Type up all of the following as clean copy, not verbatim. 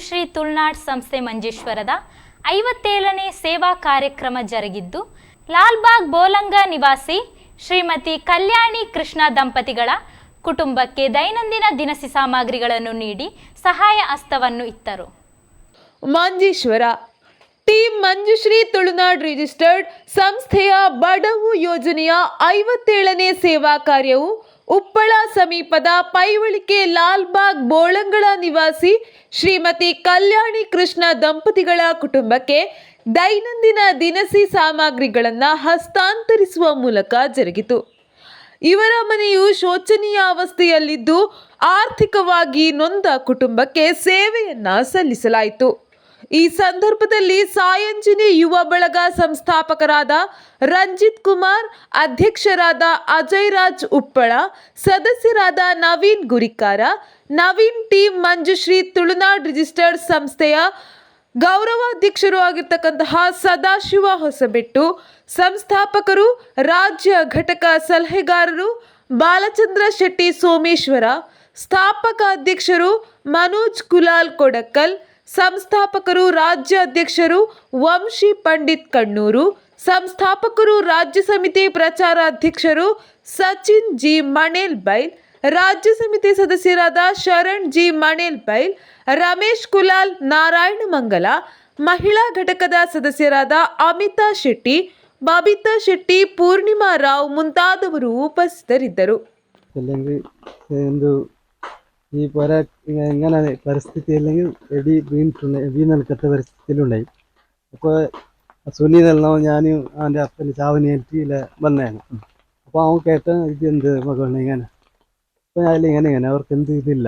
ಮಂಜುಶ್ರೀ ತುಳುನಾಡ್ ಸಂಸ್ಥೆ ಮಂಜೇಶ್ವರದ 57ನೇ ಸೇವಾ ಕಾರ್ಯಕ್ರಮ ಜರುಗಿದ್ದು ಲಾಲ್ಬಾಗ್ ಬೋಲಂಗ ನಿವಾಸಿ ಶ್ರೀಮತಿ ಕಲ್ಯಾಣಿ ಕೃಷ್ಣ ದಂಪತಿಗಳ ಕುಟುಂಬಕ್ಕೆ ದೈನಂದಿನ ದಿನಸಿ ಸಾಮಗ್ರಿಗಳನ್ನು ನೀಡಿ ಸಹಾಯ ಹಸ್ತವನ್ನು ಇತ್ತರು. ಮಂಜೇಶ್ವರ ಟೀಮ್ ಮಂಜುಶ್ರೀ ತುಳುನಾಡ್ ರಿಜಿಸ್ಟರ್ಡ್ ಸಂಸ್ಥೆಯ ಬಡವು ಯೋಜನೆಯ 57ನೇ ಸೇವಾ ಕಾರ್ಯವು ಉಪ್ಪಳ ಸಮೀಪದ ಪೈವಳಿಕೆ ಲಾಲ್ಬಾಗ್ ಬೋಳಂಗಳ ನಿವಾಸಿ ಶ್ರೀಮತಿ ಕಲ್ಯಾಣಿ ಕೃಷ್ಣ ದಂಪತಿಗಳ ಕುಟುಂಬಕ್ಕೆ ದೈನಂದಿನ ದಿನಸಿ ಸಾಮಗ್ರಿಗಳನ್ನು ಹಸ್ತಾಂತರಿಸುವ ಮೂಲಕ ಜರುಗಿತು. ಇವರ ಮನೆಯು ಶೋಚನೀಯ ಅವಸ್ಥೆಯಲ್ಲಿದ್ದು ಆರ್ಥಿಕವಾಗಿ ನೊಂದ ಕುಟುಂಬಕ್ಕೆ ಸೇವೆಯನ್ನ ಸಲ್ಲಿಸಲಾಯಿತು. ಈ ಸಂದರ್ಭದಲ್ಲಿ ಸಾಯಂಜನಿ ಯುವ ಬಳಗ ಸಂಸ್ಥಾಪಕರಾದ ರಂಜಿತ್ ಕುಮಾರ್, ಅಧ್ಯಕ್ಷರಾದ ಅಜಯ್ ರಾಜ್ ಉಪ್ಪಳ, ಸದಸ್ಯರಾದ ನವೀನ್ ಗುರಿಕಾರ, ನವೀನ್ ಟೀಮ್ ಮಂಜುಶ್ರೀ ತುಳುನಾಡ್ ರಿಜಿಸ್ಟರ್ಡ್ ಸಂಸ್ಥೆಯ ಗೌರವಾಧ್ಯಕ್ಷರು ಆಗಿರ್ತಕ್ಕಂತಹ ಸದಾಶಿವ ಹೊಸಬೆಟ್ಟು, ಸಂಸ್ಥಾಪಕರು, ರಾಜ್ಯ ಘಟಕ ಸಲಹೆಗಾರರು ಬಾಲಚಂದ್ರ ಶೆಟ್ಟಿ ಸೋಮೇಶ್ವರ, ಸ್ಥಾಪಕ ಅಧ್ಯಕ್ಷರು ಮನೋಜ್ ಕುಲಾಲ್ ಕೊಡಕ್ಕಲ್, ಸಂಸ್ಥಾಪಕರು ರಾಜ್ಯ ಅಧ್ಯಕ್ಷರು ವಂಶಿ ಪಂಡಿತ್ ಕಣ್ಣೂರು, ಸಂಸ್ಥಾಪಕರು ರಾಜ್ಯ ಸಮಿತಿ ಪ್ರಚಾರ ಅಧ್ಯಕ್ಷರು ಸಚಿನ್ ಜಿ ಮಣೇಲ್ ಬೈಲ್, ರಾಜ್ಯ ಸಮಿತಿ ಸದಸ್ಯರಾದ ಶರಣ್ ಜಿ ಮಣೇಲ್ ಬೈಲ್, ರಮೇಶ್ ಕುಲಾಲ್, ನಾರಾಯಣ ಮಂಗಲ, ಮಹಿಳಾ ಘಟಕದ ಸದಸ್ಯರಾದ ಅಮಿತಾ ಶೆಟ್ಟಿ, ಬಬಿತಾ ಶೆಟ್ಟಿ, ಪೂರ್ಣಿಮಾ ರಾವ್ ಮುಂತಾದವರು ಉಪಸ್ಥಿತರಿದ್ದರು. ഈ പോരാ എങ്ങനെ പരിസ്ഥിതി അല്ലെങ്കിൽ എടി വീണെടുക്കത്ത പരിസ്ഥിതിയിലുണ്ടായി. അപ്പോൾ സുനിതെല്ലാം ഞാനും അവൻ്റെ അപ്പന് ചാവനേറ്റില്ല വന്നതാണ്. അപ്പോൾ അവൻ കേട്ട ഇത് എന്ത് മകളെ ഇങ്ങനെ, അപ്പോൾ ഇങ്ങനെ അവർക്ക് എന്ത് ഇതില്ല,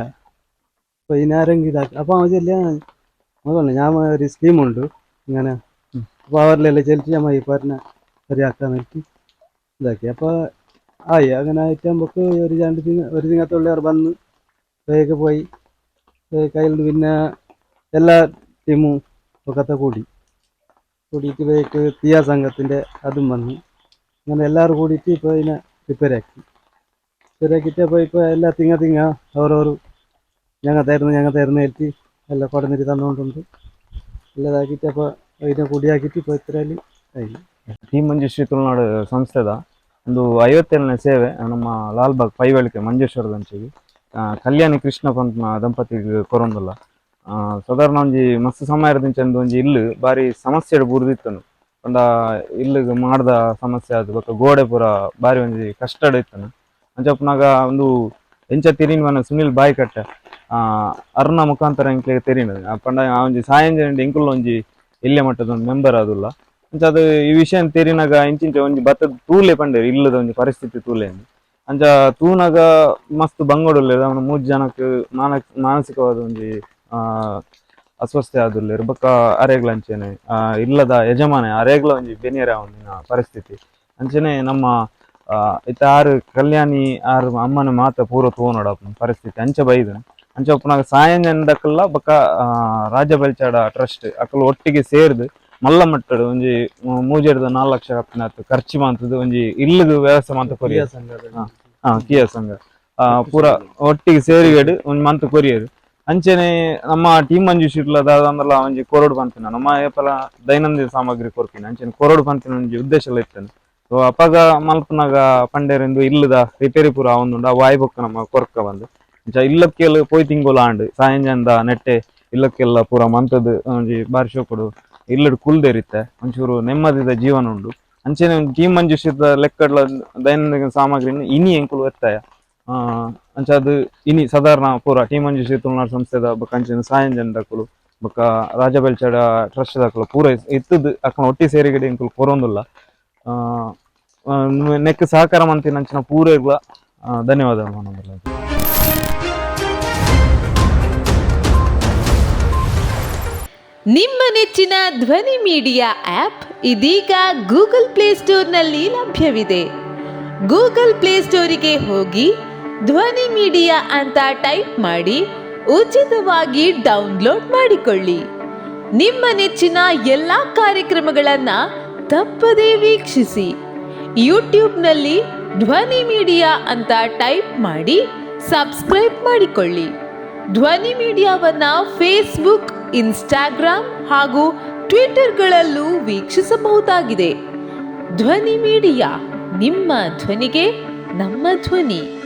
അപ്പോൾ ഇതിനാരെങ്കിലും ഇതാക്കി. അപ്പോൾ അവൻ ചെല്ല മകളെ ഞാൻ ഒരു സ്കീമുണ്ട് ഇങ്ങനെ, അപ്പോൾ അവരിലെല്ലാം ചെലിച്ച് ഞാൻ ഈ പറഞ്ഞ ശരിയാക്കാൻ വേണ്ടി ഇതാക്കി. അപ്പോൾ ആയി അങ്ങനെ ആയിട്ടാകുമ്പോൾ ഒരു തിങ്ങത്തുള്ളവർ വന്ന് വേഗം പോയി കയ്യിൽ പിന്നെ എല്ലാ ടീമും ഒക്കെ കൂടിയിട്ട് വേക്ക് തീയ സംഘത്തിൻ്റെ അതും വന്നു. അങ്ങനെ എല്ലാവരും കൂടിയിട്ട് ഇപ്പോൾ ഇതിനെ റിപ്പയറാക്കിയിട്ട് അപ്പോൾ ഇപ്പോൾ എല്ലാ തിങ്ങ ഓരോരോ ഞങ്ങൾ തരുന്നേറ്റ് എല്ലാം കൊടന്നിട്ട് തന്നുകൊണ്ടുണ്ട് ಎಲ್ಲ ಇದಾಗಿತ್ತು. അപ്പോൾ ಇದನ್ನ ಕುಡಿಯಾಕಿತ್ತು ഇപ്പോൾ ಇಷ್ಟರಲ್ಲಿ ಆಗಿ. ಟೀಮ್ ಮಂಜುಶ್ರೀ ತುಳುನಾಡು ಸಂಸ್ಥೆದ ಒಂದು 57ನೇ ಸೇವೆ ನಮ್ಮ ಲಾಲ್ಬಾಗ್ ಪೈವಳಿಕೆ ಮಂಜೇಶ್ವರದ ಅಂಚಿಗೆ ಕಲ್ಯಾಣಿ ಕೃಷ್ಣ ಪಂತ್ನ ದಂಪತಿಗೆ ಕೊರೊಂದುಲ್ಲ. ಸಾಧಾರಣ ಒಂಜಿ ಮಸ್ತ್ ಸಮಯದಿಂಚಂದು ಒಂಜಿ ಇಲ್ಲು ಬಾರಿ ಸಮಸ್ಯೆ ಬುರ್ದಿತ್ತನು. ಪಂಡ ಇಲ್ಲಿಗೆ ಮಾಡ್ದ ಸಮಸ್ಯೆ ಅದು ಬೊಕ್ಕ ಗೋಡೆ ಪೂರ ಬಾರಿ ಒಂಜಿ ಕಷ್ಟಡ್ ಇತ್ತನು. ಅಂಚಪ್ಪನಾಗ ಒಂದು ಎಂಚ ತಿರಿನ್ವನ ಸುನಿಲ್ ಬಾಯಿ ಕಟ್ಟೆ ಅರ್ನ ಮುಖಾಂತರ ಎಂಕ್ಲೆ ತೆರಿನದು ಪಂಡ ಒಂಜಿ ಸಾಯಂಜನ ಎಂಕುಲ್ಲ ಒಂಜಿ ಇಲ್ಲೇ ಮಟ್ಟದ ಒಂದು ಮೆಂಬರ್ ಆದುಲ್ಲ. ಅಂಚ ಅದು ಈ ವಿಷಯ ತೆರಿನಾಗ ಇಂಚಿಂಚ ಒಂಜಿ ಬತ್ತದ ತೂಲೆ ಪಂಡೇರು ಇಲ್ಲದ ಒಂಜಿ ಪರಿಸ್ಥಿತಿ ತೂಲೆ ಅಂಚ ತೂನಾಗ ಮಸ್ತ್ ಬಂಗೋಡುಲ್ಲೇರು ಅವನ 3 ಜನಕ್ಕೆ ಮಾನಸಿಕವಾದ ಒಂಜಿ ಅಸ್ವಸ್ಥೆ ಆದುಲ್ಲೇರು ಬೊಕ್ಕ ಅರೆಗ್ಲ ಅಂಚೆನೆ ಇಲ್ಲದ ಯಜಮಾನೆ ಅರೆಗ್ಲ ಒಂಜಿ ಬೆನಿಯರ ಒಂದಿನ ಪರಿಸ್ಥಿತಿ ಅಂಚೆನೆ ನಮ್ಮ ಇತ್ತ ಆರು ಕಲ್ಯಾಣಿ ಆರು ಅಮ್ಮನ ಮಾತ ಪೂರ ತೋನೋಡ ಪರಿಸ್ಥಿತಿ ಅಂಚ ಬೈದು ಅಂಚ ಒಪ್ಪನಾಗ ಸಾಯಂಜನದಕ್ಕಲ್ಲ ಬೊಕ್ಕ ರಾಜ್ಯ ಬಲ್ಚಾಡ ಟ್ರಸ್ಟ್ ಅಕ್ಕಲು ಒಟ್ಟಿಗೆ ಸೇರಿದು ಮಲ್ಲ ಮಟ್ಟಡು ಒಂಜಿ ಮೂಜೆಡ್ದ 4 ಲಕ್ಷ ಕಪ್ಪಿನತ್ತು ಖರ್ಚು ಮಾತದ್ದು ಒಂಜಿ ಇಲ್ಲಿಗೆ ವ್ಯವಸ್ಥೆ ಮಾತ ಕೊರಿಯರ್ ಕಿಯಾ ಸಂಘ ಪೂರ ಒಟ್ಟಿಗೆ ಸೇರಿಗಡು ಒಂಜಿ ಮಂತ್ ಕೊರಿಯರ್ ಅಂಚೆನೆ ನಮ್ಮ ಟೀಮ್ ಮಂಜುಶ್ರೀಲದ ಅಂದಲ್ಲ ಒಂಜಿ ಕೊರಡು ಪಂಪಿನ ನಮ್ಮ ಏಪಲ ದೈನಂದಿನ ಸಾಮಗ್ರಿ ಕೊರ್ಪಿನ ಅಂಚೆನೆ ಕೊರಡು ಪಂಪಿನ ಒಂಜಿ ಉದ್ದೇಶ ಇತ್ತೇನೆ. ಸೊ ಅಪಗ ಮಲ್ಪನಾಗ ಪಂಡೇರಿಂದು ಇಲ್ಲದ ರಿಪೇರಿ ಪೂರ ಒಂದುಂಡು ಆ ವಾಯ್ ಬೊಕ್ಕ ನಮ್ಮ ಕೊರ್ಕ ಬಂದು ಇಲ್ಲಕ್ಕೆಲ್ಲ ಪೋಯ್ ತಿಂಗೋಲ ಆಂಡು ಸಾಯಂಜನದ ನೆಟ್ಟೆ ಇಲ್ಲಕ್ಕೆಲ್ಲ ಪೂರ ಮಂತದ್ದು ಒಂಜಿ ಬಾರಿ ಶೋಕುಡು ಇಲ್ಲಡ್ ಕುಲ್ದೇರಿತ್ತೆ ಒಂಚೂರು ನೆಮ್ಮದಿದ ಜೀವನ ಉಂಡು. ಅಂಚೆನೆ ಟೀಮ್ ಮಂಜುಶ್ರೀದ ಲೆಕ್ಕಡ್ಲ ದೈನಂದಿನ ಸಾಮಗ್ರಿನ ಇನಿ ಎಂಕುಲು ಎತ್ತಾಯ ಅಂಚ ಅದು ಇನಿ ಸಾಧಾರಣ ಪೂರ ಟೀಮ್ ಮಂಜುಶ್ರೀ ತುಳುನಾಡು ಸಂಸ್ಥೆದ ಬೊಕ್ಕ ಅಂಚೆನೆ ಸಾಯಂಜನದಕ್ಕಲು ಬೊಕ್ಕ ರಾಜ ಬೆಲ್ಚಾಡ ಟ್ರಸ್ಟ್ ದಕ್ಕಲು ಪೂರ ಇತ್ತದು ಅಕ್ಕನ ಒಟ್ಟಿ ಸೇರಿಗಡೆ ಎಂಕುಲು ಕೊರೊಂದುಲ್ಲ. ನೆಕ್ ಸಹಕಾರ ಮಂತಿನ ಅಂಚಿನ ಪೂರೆಗ್ಲ ಧನ್ಯವಾದ. ನಿಮ್ಮ ನೆಚ್ಚಿನ ಧ್ವನಿ ಮೀಡಿಯಾ ಆಪ್ ಇದೀಗ ಗೂಗಲ್ ಪ್ಲೇಸ್ಟೋರ್ನಲ್ಲಿ ಲಭ್ಯವಿದೆ. ಗೂಗಲ್ ಪ್ಲೇಸ್ಟೋರಿಗೆ ಹೋಗಿ ಧ್ವನಿ ಮೀಡಿಯಾ ಅಂತ ಟೈಪ್ ಮಾಡಿ ಉಚಿತವಾಗಿ ಡೌನ್ಲೋಡ್ ಮಾಡಿಕೊಳ್ಳಿ. ನಿಮ್ಮ ನೆಚ್ಚಿನ ಎಲ್ಲ ಕಾರ್ಯಕ್ರಮಗಳನ್ನು ತಪ್ಪದೇ ವೀಕ್ಷಿಸಿ. ಯೂಟ್ಯೂಬ್ನಲ್ಲಿ ಧ್ವನಿ ಮೀಡಿಯಾ ಅಂತ ಟೈಪ್ ಮಾಡಿ ಸಬ್ಸ್ಕ್ರೈಬ್ ಮಾಡಿಕೊಳ್ಳಿ. ಧ್ವನಿ ಮೀಡಿಯಾವನ್ನು ಫೇಸ್ಬುಕ್, ಇನ್ಸ್ಟಾಗ್ರಾಂ ಹಾಗೂ ಟ್ವಿಟರ್ಗಳಲ್ಲೂ ವೀಕ್ಷಿಸಬಹುದಾಗಿದೆ. ಧ್ವನಿ ಮೀಡಿಯಾ, ನಿಮ್ಮ ಧ್ವನಿಗೆ ನಮ್ಮ ಧ್ವನಿ.